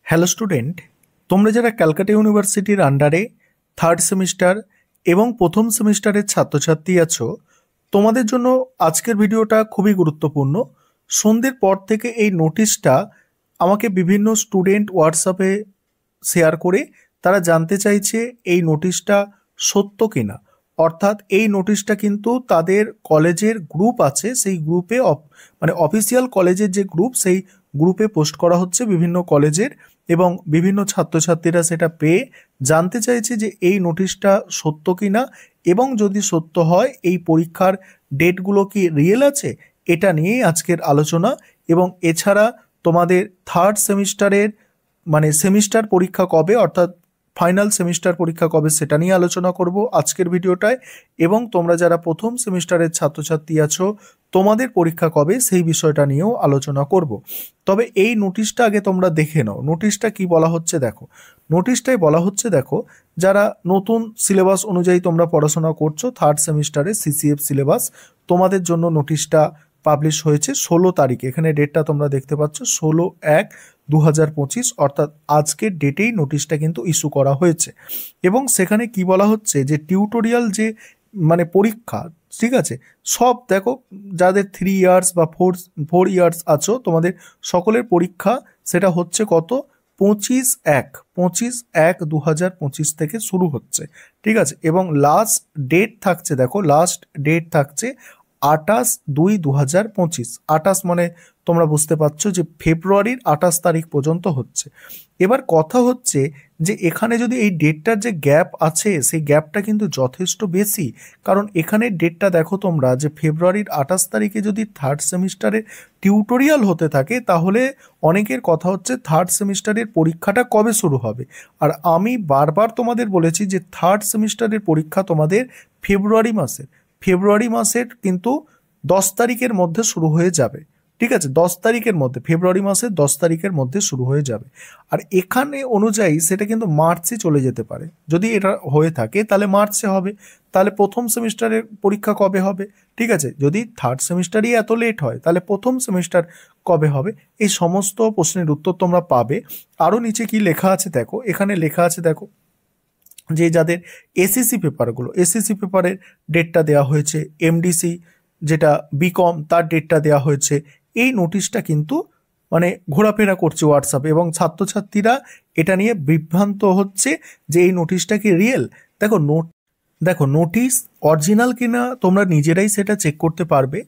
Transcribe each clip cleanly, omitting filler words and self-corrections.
Hello student, তোমরা যারা ক্যালকাটা ইউনিভার্সিটির আন্ডারে থার্ড সেমিস্টার এবং প্রথম সেমিস্টারের ছাত্রছাত্রী আছো, তোমাদের জন্য আজকের ভিডিওটা খুবই গুরুত্বপূর্ণ। সন্ধ্যের পর থেকে এই নোটিশটা আমাকে বিভিন্ন স্টুডেন্ট হোয়াটসঅ্যাপে শেয়ার করে তারা জানতে চাইছে এই নোটিশটা সত্য কিনা। অর্থাৎ এই নোটিশটা কিন্তু তাদের কলেজের গ্রুপ আছে, সেই গ্রুপে মানে অফিসিয়াল কলেজের যে গ্রুপ, সেই গ্রুপে পোস্ট করা হচ্ছে বিভিন্ন কলেজের, এবং বিভিন্ন ছাত্রছাত্রীরা সেটা পেয়ে জানতে চাইছে যে এই নোটিশটা সত্য কিনা, এবং যদি সত্য হয় এই পরীক্ষার ডেটগুলো কি রিয়েল আছে, এটা নিয়েই আজকের আলোচনা। এবং এছাড়া তোমাদের থার্ড সেমিস্টারের মানে সেমিস্টার পরীক্ষা কবে, অর্থাৎ ফাইনাল সেমিস্টার পরীক্ষা কবে, সেটা নিয়ে আলোচনা করব আজকের ভিডিওটায়। এবং তোমরা যারা প্রথম সেমিস্টারের ছাত্রছাত্রী আছো, তোমাদের পরীক্ষা কবে সেই বিষয়টা নিয়েও আলোচনা করব। তবে এই নোটিশটা আগে তোমরা দেখে নাও। নোটিশটা কি বলা হচ্ছে দেখো। নোটিশটাই বলা হচ্ছে দেখো, যারা নতুন সিলেবাস অনুযায়ী তোমরা পড়াশোনা করছো, থার্ড সেমিস্টারে সিসিএফ সিলেবাস, তোমাদের জন্য নোটিশটা পাবলিশ হয়েছে 16 তারিখে। এখানে ডেটটা তোমরা দেখতে পাচ্ছ 16/1/2025, অর্থাৎ আজকের ডেটেই নোটিশটা কিন্তু ইস্যু করা হয়েছে। এবং সেখানে কি বলা হচ্ছে যে টিউটোরিয়াল যে মানে পরীক্ষা, ঠিক আছে, সব দেখো যাদের 3 ইয়ার্স বা ফোর ইয়ার্স আছো, তোমাদের সকলের পরীক্ষা সেটা হচ্ছে কত, 25/1/2025 থেকে শুরু হচ্ছে, ঠিক আছে। এবং লাস্ট ডেট থাকছে, দেখো লাস্ট ডেট থাকছে 28/2/2025। 28 মানে তোমরা বুঝতে পারছো যে ফেব্রুয়ারির 28 তারিখ পর্যন্ত হচ্ছে। এবার কথা হচ্ছে যে এখানে যদি এই ডেটটার যে গ্যাপ আছে, সেই গ্যাপটা কিন্তু যথেষ্ট বেশি। কারণ এখানে ডেটটা দেখো তোমরা, যে ফেব্রুয়ারির 28 তারিখে যদি থার্ড সেমিস্টারের টিউটোরিয়াল হতে থাকে, তাহলে অনেকের কথা হচ্ছে থার্ড সেমিস্টারের পরীক্ষাটা কবে শুরু হবে। আর আমি বারবার তোমাদের বলেছি যে থার্ড সেমিস্টারের পরীক্ষা তোমাদের ফেব্রুয়ারি মাসের কিন্তু 10 তারিখের মধ্যে শুরু হয়ে যাবে, ঠিক আছে। 10 তারিখের মধ্যে, ফেব্রুয়ারি মাসের 10 তারিখের মধ্যে শুরু হয়ে যাবে। আর এখানে অনুযায়ী সেটা কিন্তু মার্চে চলে যেতে পারে। যদি এটা হয়ে থাকে তাহলে মার্চে হবে। তাহলে প্রথম সেমিস্টারের পরীক্ষা কবে হবে, ঠিক আছে। যদি থার্ড সেমিস্টারই এত লেট হয়, তাহলে প্রথম সেমিস্টার কবে হবে। এই সমস্ত প্রশ্নের উত্তর তোমরা পাবে। আরও নিচে কি লেখা আছে দেখো, এখানে লেখা আছে দেখো যে যাদের এসএসসি পেপারের ডেটটা দেওয়া হয়েছে, এমডিসি যেটা বিকম তার ডেটটা দেওয়া হয়েছে। এই নোটিশটা কিন্তু মানে ঘোরাফেরা করছে হোয়াটসঅ্যাপে, এবং ছাত্রছাত্রীরা এটা নিয়ে বিভ্রান্ত হচ্ছে যে এই নোটিশটা কি রিয়েল। দেখো নোটিশ অরিজিনাল কিনা তোমরা নিজেরাই সেটা চেক করতে পারবে।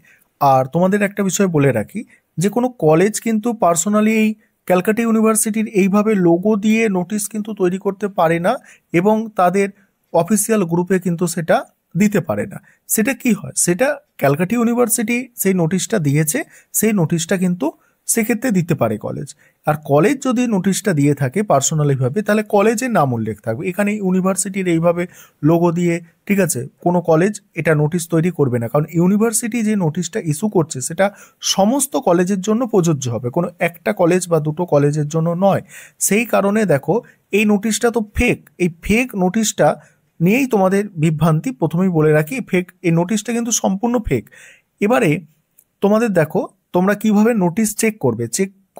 আর তোমাদের একটা বিষয় বলে রাখি, যে কোনো কলেজ কিন্তু পার্সোনালি এই ক্যালকাটা ইউনিভার্সিটির এইভাবে লোগো দিয়ে নোটিশ কিন্তু তৈরি করতে পারে না, এবং তাদের অফিসিয়াল গ্রুপে কিন্তু সেটা দিতে পারে না। সেটা কি হয়, সেটা ক্যালকাটা ইউনিভার্সিটি সেই নোটিশটা দিয়েছে, সেই নোটিশটা কিন্তু সেক্ষেত্রে দিতে পারে কলেজ। আর কলেজ যদি নোটিশটা দিয়ে থাকে পার্সোনালিভাবে, তাহলে কলেজের নাম উল্লেখ থাকবে। এখানে ইউনিভার্সিটির এইভাবে লোগো দিয়ে, ঠিক আছে, কোনো কলেজ এটা নোটিশ তৈরি করবে না। কারণ ইউনিভার্সিটি যে নোটিশটা ইস্যু করছে সেটা সমস্ত কলেজের জন্য প্রযোজ্য হবে, কোনো একটা কলেজ বা দুটো কলেজের জন্য নয়। সেই কারণে দেখো এই নোটিশটা তো ফেক। এই ফেক নোটিশটা নিয়েই তোমাদের বিভ্রান্তি। প্রথমেই বলে রাখি, এই নোটিশটা কিন্তু সম্পূর্ণ ফেক। এবারে তোমাদের দেখো, তোমরা কিভাবে নোটিশ চেক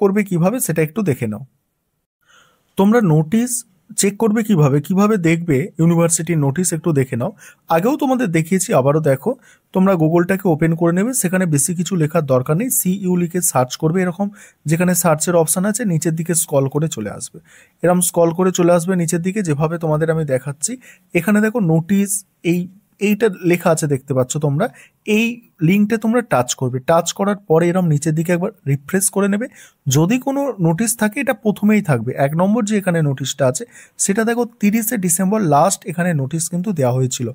করবে কিভাবে সেটা একটু দেখে নাও। তোমরা নোটিশ চেক করবে কিভাবে দেখবে ইউনিভার্সিটির নোটিশ একটু দেখে নাও। আগেও তোমাদের দেখিয়েছি, আবারও দেখো। তোমরা গুগলটাকে ওপেন করে নেবে, সেখানে বেশি কিছু লেখার দরকার নেই, সিইউ লিখে সার্চ করবে। এরকম যেখানে সার্চের অপশান আছে নিচের দিকে স্ক্রল করে চলে আসবে, এরকম স্ক্রল করে চলে আসবে নিচের দিকে, যেভাবে তোমাদের আমি দেখাচ্ছি। এখানে দেখো নোটিশ এইটা লেখা আছে, দেখতে পাচ্ছ তোমরা। এই লিঙ্কটা তোমরা টাচ করবে, টাচ করার পরে এরকম নিচের দিকে একবার রিফ্রেশ করে নেবে। যদি কোনো নোটিশ থাকে এটা প্রথমেই থাকবে। 1 নম্বর যে এখানে নোটিশটা আছে সেটা দেখো 30শে ডিসেম্বর লাস্ট এখানে নোটিশ কিন্তু দেওয়া হয়েছিল,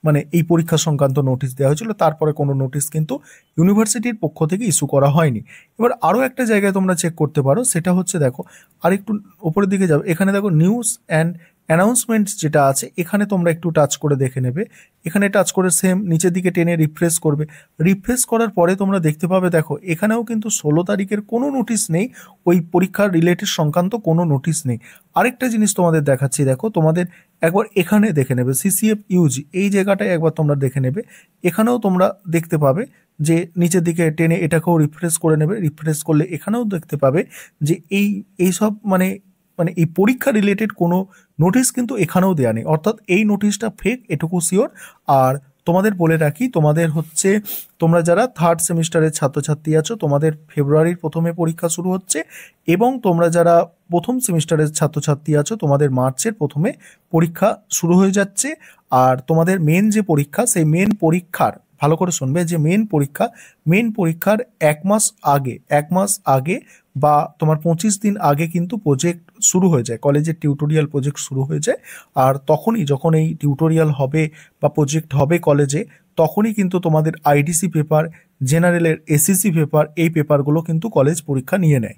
মানে এই পরীক্ষা সংক্রান্ত নোটিশ দেওয়া হয়েছিল। তারপরে কোনো নোটিশ কিন্তু ইউনিভার্সিটির পক্ষ থেকে ইস্যু করা হয়নি। এবার আরও একটা জায়গায় তোমরা চেক করতে পারো, সেটা হচ্ছে দেখো আরেকটু উপরের দিকে যাবে, এখানে দেখো নিউজ অ্যান্ড অ্যানাউন্সমেন্টস যেটা আছে, এখানে তোমরা একটু টাচ করে দেখে নেবে। এখানে টাচ করে সেম নিচের দিকে টেনে রিফ্রেশ করবে। রিফ্রেশ করার পরে তোমরা দেখতে পাবে, দেখো এখানেও কিন্তু 16 তারিখের কোনো নোটিশ নেই, ওই পরীক্ষার রিলেটেড সংক্রান্ত কোনো নোটিশ নেই। আরেকটা জিনিস তোমাদের দেখাচ্ছি, দেখো তোমাদের একবার এখানে দেখে নেবে সিসিএফ ইউজি, এই জায়গাটায় একবার তোমরা দেখে নেবে। এখানেও তোমরা দেখতে পাবে যে নিচের দিকে টেনে এটাকেও রিফ্রেশ করে নেবে। রিফ্রেশ করলে এখানেও দেখতে পাবে যে এই সব মানে মানে এই পরীক্ষা রিলেটেড কোনো নোটিশ কিন্তু এখানেও দেওয়া নেই, অর্থাৎ এই নোটিশটা ফেক, এটুকু শিওর। আর তোমাদের বলে রাখি, তোমাদের হচ্ছে তোমরা যারা থার্ড সেমিস্টারের ছাত্রছাত্রী আছো, তোমাদের ফেব্রুয়ারির প্রথমে পরীক্ষা শুরু হচ্ছে, এবং তোমরা যারা প্রথম সেমিস্টারের ছাত্রছাত্রী আছো, তোমাদের মার্চের প্রথমে পরীক্ষা শুরু হয়ে যাচ্ছে। আর তোমাদের মেন যে পরীক্ষা, সেই মেন পরীক্ষার, ভালো করে শুনবে, যে মেন পরীক্ষার এক মাস আগে বা তোমার 25 দিন আগে কিন্তু প্রজেক্ট শুরু হয়ে যায়, কলেজের টিউটোরিয়াল প্রজেক্ট শুরু হয়ে যায়। আর তখনই যখন এই টিউটোরিয়াল হবে বা প্রজেক্ট হবে কলেজে, তখনই কিন্তু তোমাদের আইডিসি পেপার, জেনারেলের এসিসি পেপার, এই পেপারগুলো কিন্তু কলেজ পরীক্ষা নিয়ে নেয়।